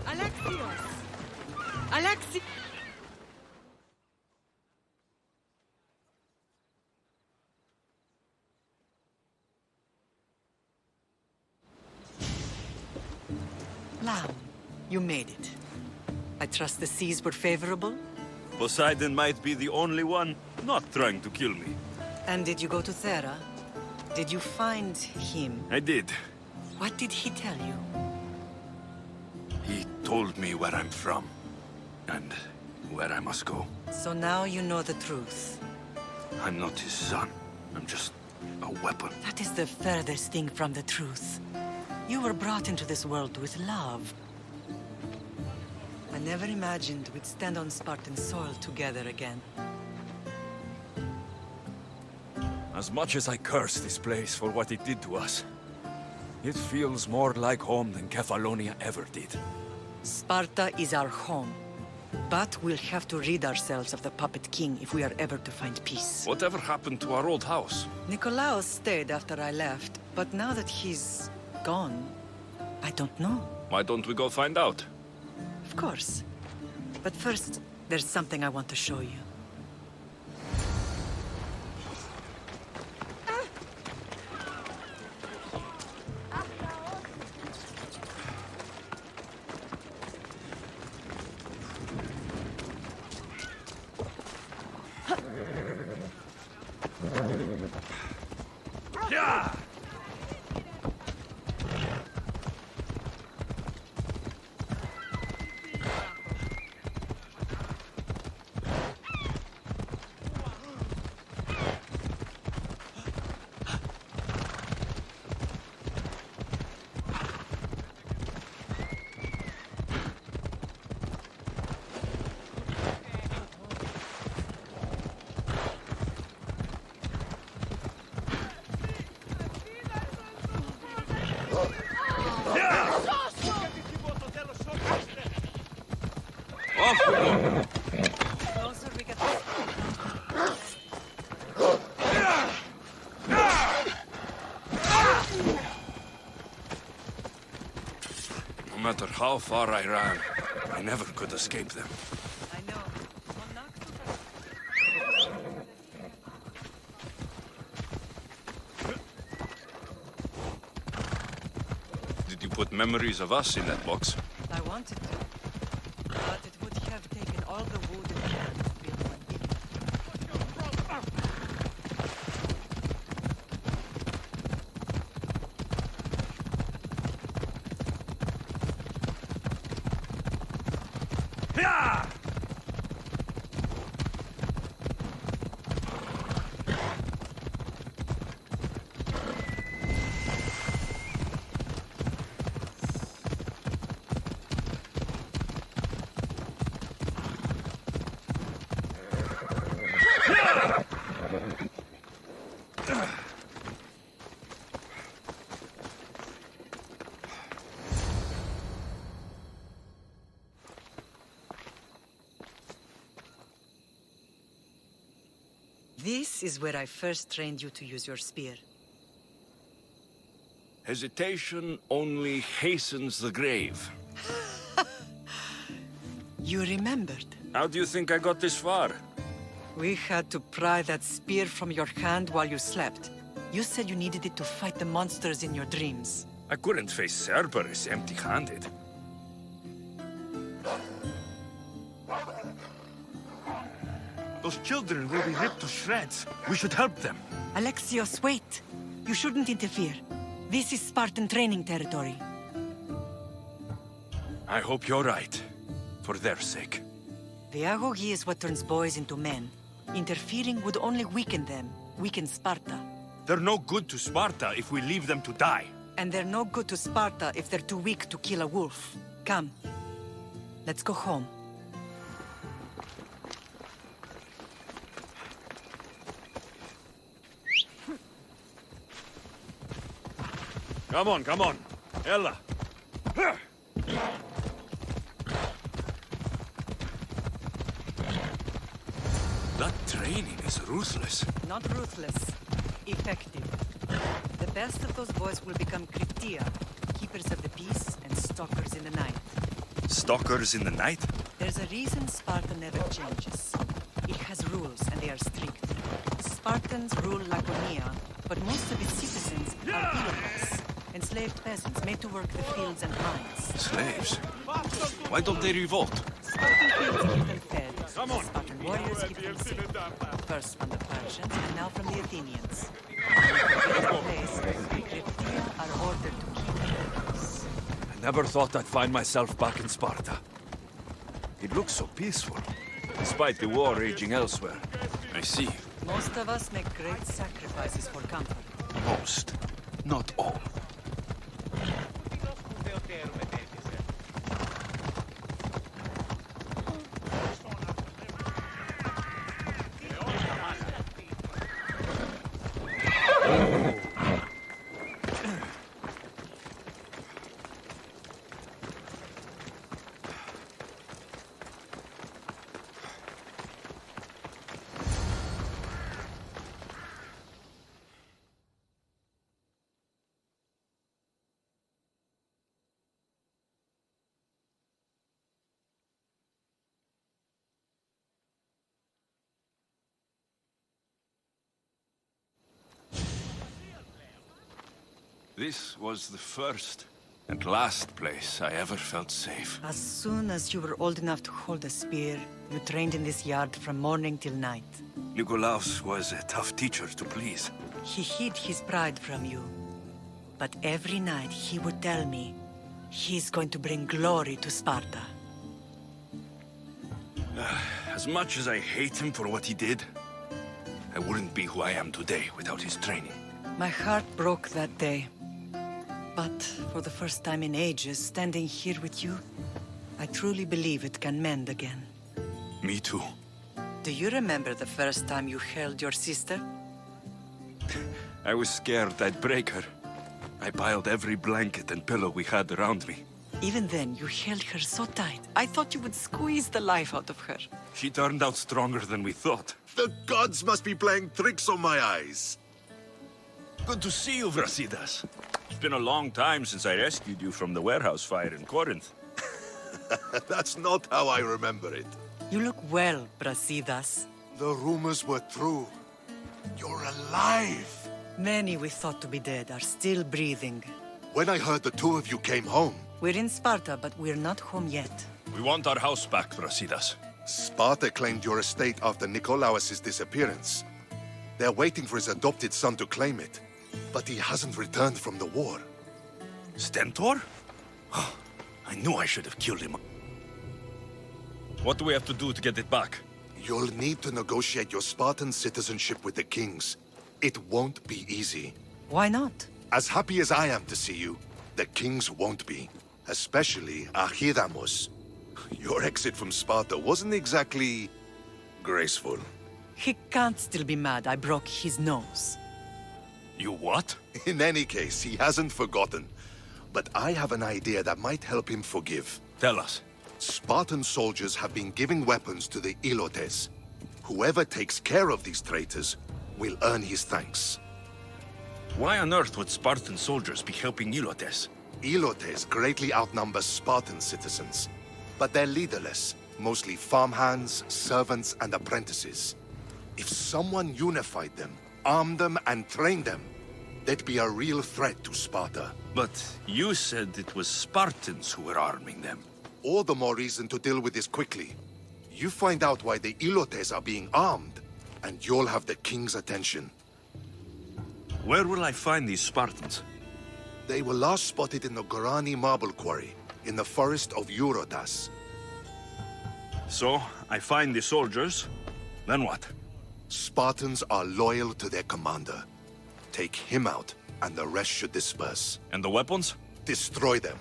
Alexios! Alexi... Lamb, you made it. I trust the seas were favorable? Poseidon might be the only one not trying to kill me. And did you go to Thera? Did you find him? I did. What did he tell you? He told me where I'm from. And where I must go. So now you know the truth. I'm not his son. I'm just a weapon. That is the furthest thing from the truth. You were brought into this world with love. I never imagined we'd stand on Spartan soil together again. As much as I curse this place for what it did to us, it feels more like home than Kefalonia ever did. Sparta is our home. But we'll have to rid ourselves of the Puppet King if we are ever to find peace. Whatever happened to our old house? Nikolaos stayed after I left, but now that he's gone, I don't know. Why don't we go find out? Of course. But first, there's something I want to show you. Yeah! Closer we get. No matter how far I ran, I never could escape them. I know. Well, not Did you put memories of us in that box? I wanted to. But it would have taken all the wood in hand to build one image. Yeah! This is where I first trained you to use your spear. Hesitation only hastens the grave. You remembered. How do you think I got this far? We had to pry that spear from your hand while you slept. You said you needed it to fight the monsters in your dreams. I couldn't face Cerberus empty-handed. Those children will be ripped to shreds. We should help them. Alexios, wait! You shouldn't interfere. This is Spartan training territory. I hope you're right. For their sake. The agoge is what turns boys into men. Interfering would only weaken them, weaken Sparta. They're no good to Sparta if we leave them to die. And they're no good to Sparta if they're too weak to kill a wolf. Come. Let's go home. Come on. Ella. That training is ruthless. Not ruthless. Effective. The best of those boys will become Kritia, keepers of the peace and stalkers in the night. Stalkers in the night? There's a reason Sparta never changes. It has rules and they are strict. Spartans rule Laconia, but most of its citizens are healers, enslaved peasants made to work the fields and mines. Slaves? Why don't they revolt? Spartan fields keep them fed. Spartan warriors keep them safe. First from the Persians and now from the Athenians. In the place, Kritia are ordered to keep the peace. I never thought I'd find myself back in Sparta. It looks so peaceful, despite the war raging elsewhere. I see. Most of us make great sacrifices for comfort. Most, not all. This was the first and last place I ever felt safe. As soon as you were old enough to hold a spear, you trained in this yard from morning till night. Nikolaos was a tough teacher to please. He hid his pride from you. But every night he would tell me, he's going to bring glory to Sparta. As much as I hate him for what he did, I wouldn't be who I am today without his training. My heart broke that day. But for the first time in ages, standing here with you, I truly believe it can mend again. Me too. Do you remember the first time you held your sister? I was scared I'd break her. I piled every blanket and pillow we had around me. Even then, you held her so tight. I thought you would squeeze the life out of her. She turned out stronger than we thought. The gods must be playing tricks on my eyes. Good to see you, Brasidas. It's been a long time since I rescued you from the warehouse fire in Corinth. That's not how I remember it. You look well, Brasidas. The rumors were true. You're alive. Many we thought to be dead are still breathing. When I heard the two of you came home, We're in Sparta, but we're not home yet. We want our house back, Brasidas. Sparta claimed your estate after Nikolaos' disappearance. They're waiting for his adopted son to claim it. But he hasn't returned from the war. Stentor? I knew I should have killed him. What do we have to do to get it back? You'll need to negotiate your Spartan citizenship with the kings. It won't be easy. Why not? As happy as I am to see you, the kings won't be. Especially Archidamos. Your exit from Sparta wasn't exactly graceful. He can't still be mad I broke his nose. You what? In any case, he hasn't forgotten. But I have an idea that might help him forgive. Tell us. Spartan soldiers have been giving weapons to the Ilotes. Whoever takes care of these traitors will earn his thanks. Why on earth would Spartan soldiers be helping Ilotes? Ilotes greatly outnumber Spartan citizens. But they're leaderless, mostly farmhands, servants, and apprentices. If someone unified them, armed them, and trained them, they'd be a real threat to Sparta. But you said it was Spartans who were arming them. All the more reason to deal with this quickly. You find out why the Ilotes are being armed, and you'll have the king's attention. Where will I find these Spartans? They were last spotted in the Gorani marble quarry, in the forest of Eurotas. So, I find the soldiers, then what? Spartans are loyal to their commander. Take him out, and the rest should disperse. And the weapons? Destroy them.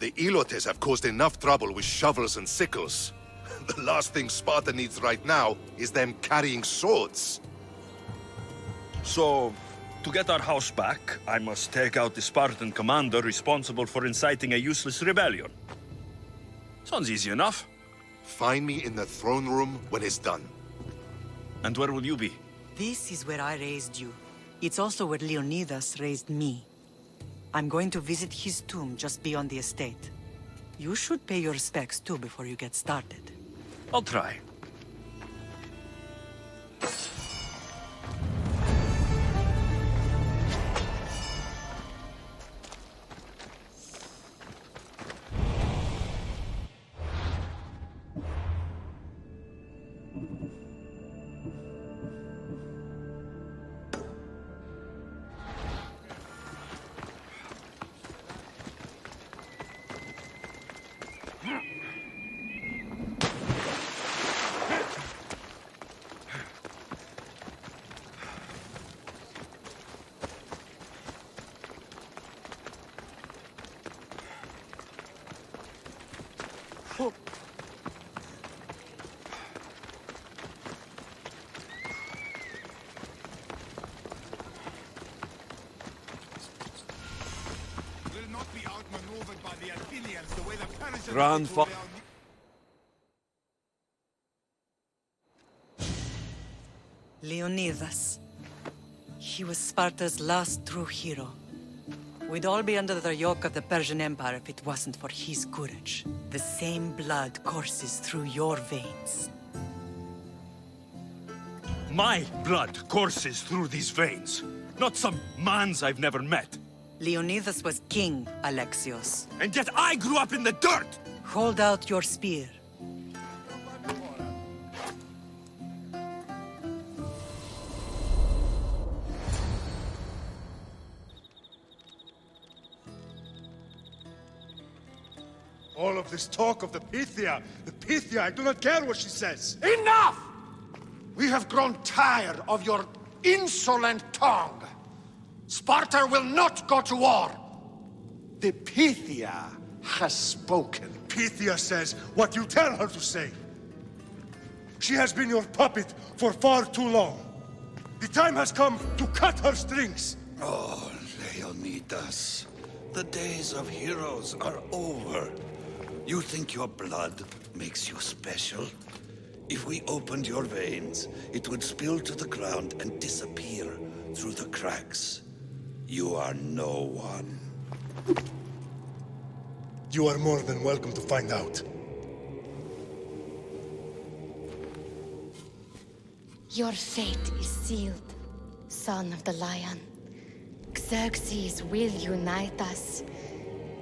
The Elotes have caused enough trouble with shovels and sickles. The last thing Sparta needs right now is them carrying swords. So, to get our house back, I must take out the Spartan commander responsible for inciting a useless rebellion. Sounds easy enough. Find me in the throne room when it's done. And where will you be? This is where I raised you. It's also where Leonidas raised me. I'm going to visit his tomb just beyond the estate. You should pay your respects too before you get started. I'll try. Grandfather. Leonidas. He was Sparta's last true hero. We'd all be under the yoke of the Persian Empire if it wasn't for his courage. The same blood courses through your veins. My blood courses through these veins, not some man's I've never met. Leonidas was king, Alexios. And yet I grew up in the dirt! Hold out your spear. All of this talk of the Pythia, I do not care what she says. Enough! We have grown tired of your insolent tongue. Sparta will not go to war. The Pythia has spoken. Pythia says what you tell her to say. She has been your puppet for far too long. The time has come to cut her strings. Oh, Leonidas. The days of heroes are over. You think your blood makes you special? If we opened your veins, it would spill to the ground and disappear through the cracks. You are no one. You are more than welcome to find out. Your fate is sealed, son of the lion. Xerxes will unite us.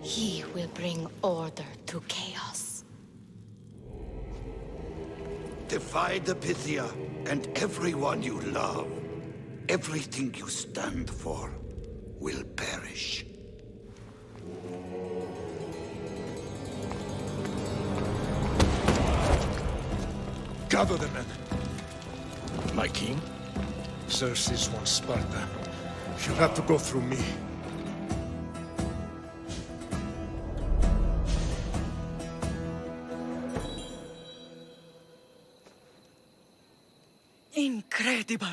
He will bring order to chaos. Defy the Pythia and everyone you love. Everything you stand for will perish. Gather the men. My king? Xerxes wants Sparta. She'll have to go through me. Incredible!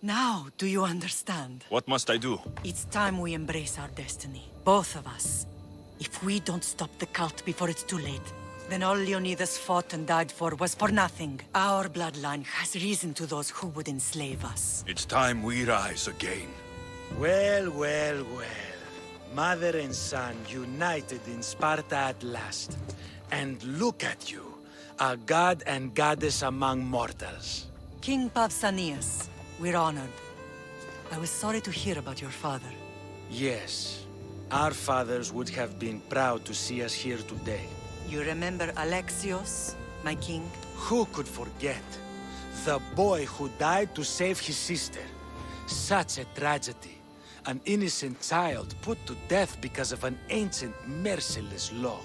Now, do you understand? What must I do? It's time we embrace our destiny. Both of us. If we don't stop the cult before it's too late, then all Leonidas fought and died for was for nothing. Our bloodline has risen to those who would enslave us. It's time we rise again. Well, well, well. Mother and son united in Sparta at last. And look at you, a god and goddess among mortals. King Pausanias, we're honored. I was sorry to hear about your father. Yes, our fathers would have been proud to see us here today. You remember Alexios, my king? Who could forget? The boy who died to save his sister. Such a tragedy. An innocent child put to death because of an ancient, merciless law.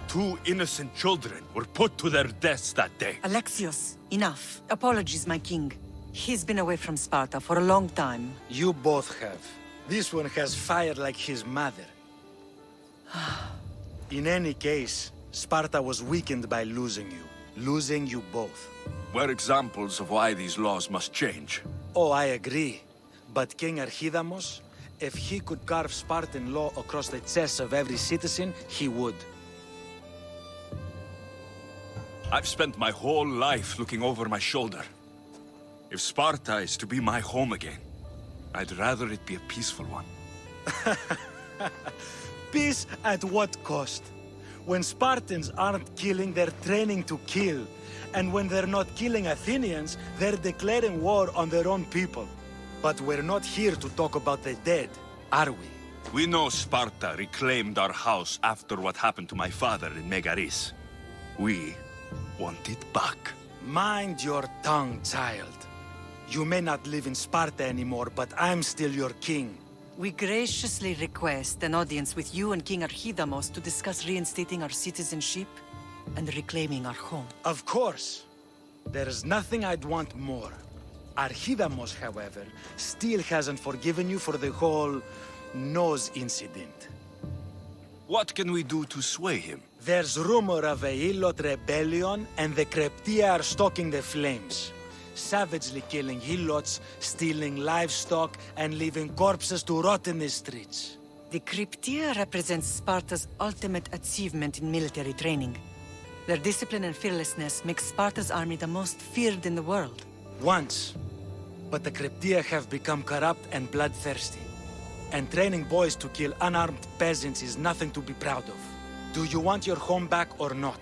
2 innocent children were put to their deaths that day. Alexios, enough. Apologies, my king. He's been away from Sparta for a long time. You both have. This one has fire like his mother. In any case, Sparta was weakened by losing you both. We're examples of why these laws must change. Oh, I agree. But King Archidamos, if he could carve Spartan law across the chests of every citizen, he would. I've spent my whole life looking over my shoulder. If Sparta is to be my home again, I'd rather it be a peaceful one. Peace at what cost? When Spartans aren't killing, they're training to kill. And when they're not killing Athenians, they're declaring war on their own people. But we're not here to talk about the dead, are we? We know Sparta reclaimed our house after what happened to my father in Megaris. We want it back. Mind your tongue, child. You may not live in Sparta anymore, but I'm still your king. We graciously request an audience with you and King Archidamos to discuss reinstating our citizenship and reclaiming our home. Of course. There's nothing I'd want more. Archidamos, however, still hasn't forgiven you for the whole nose incident. What can we do to sway him? There's rumor of a Hilot rebellion, and the Kryptia are stoking the flames. Savagely killing Hilots, stealing livestock, and leaving corpses to rot in the streets. The Kryptia represents Sparta's ultimate achievement in military training. Their discipline and fearlessness makes Sparta's army the most feared in the world. Once. But the Kryptia have become corrupt and bloodthirsty. And training boys to kill unarmed peasants is nothing to be proud of. Do you want your home back or not?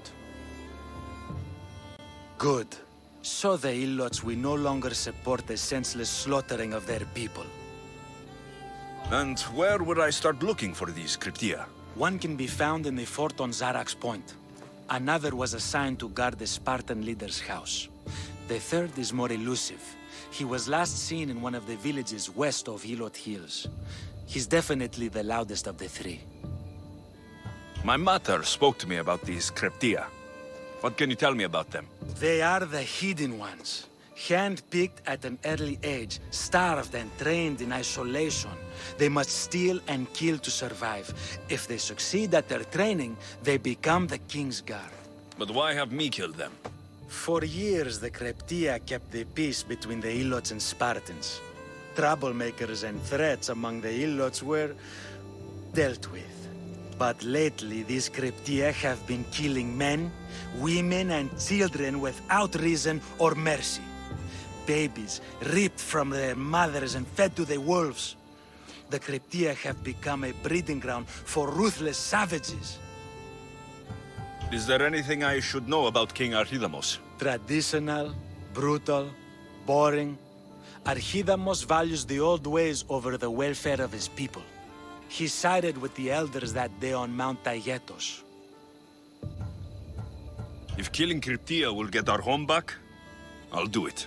Good. So the Ilots will no longer support the senseless slaughtering of their people. And where would I start looking for these Kryptia? One can be found in the fort on Zarak's Point. Another was assigned to guard the Spartan leader's house. The third is more elusive. He was last seen in one of the villages west of Hilot Hills. He's definitely the loudest of the 3. My mother spoke to me about these Kryptia. What can you tell me about them? They are the hidden ones. Hand-picked at an early age, starved and trained in isolation. They must steal and kill to survive. If they succeed at their training, they become the King's Guard. But why have me killed them? For years, the Kryptia kept the peace between the Ilots and Spartans. Troublemakers and threats among the Ilots were dealt with. But lately, these Kryptia have been killing men, women, and children without reason or mercy. Babies ripped from their mothers and fed to the wolves. The Kryptia have become a breeding ground for ruthless savages. Is there anything I should know about King Archidamos? Traditional, brutal, boring. Archidamos values the old ways over the welfare of his people. He sided with the elders that day on Mount Taygetos. If killing Kryptia will get our home back, I'll do it.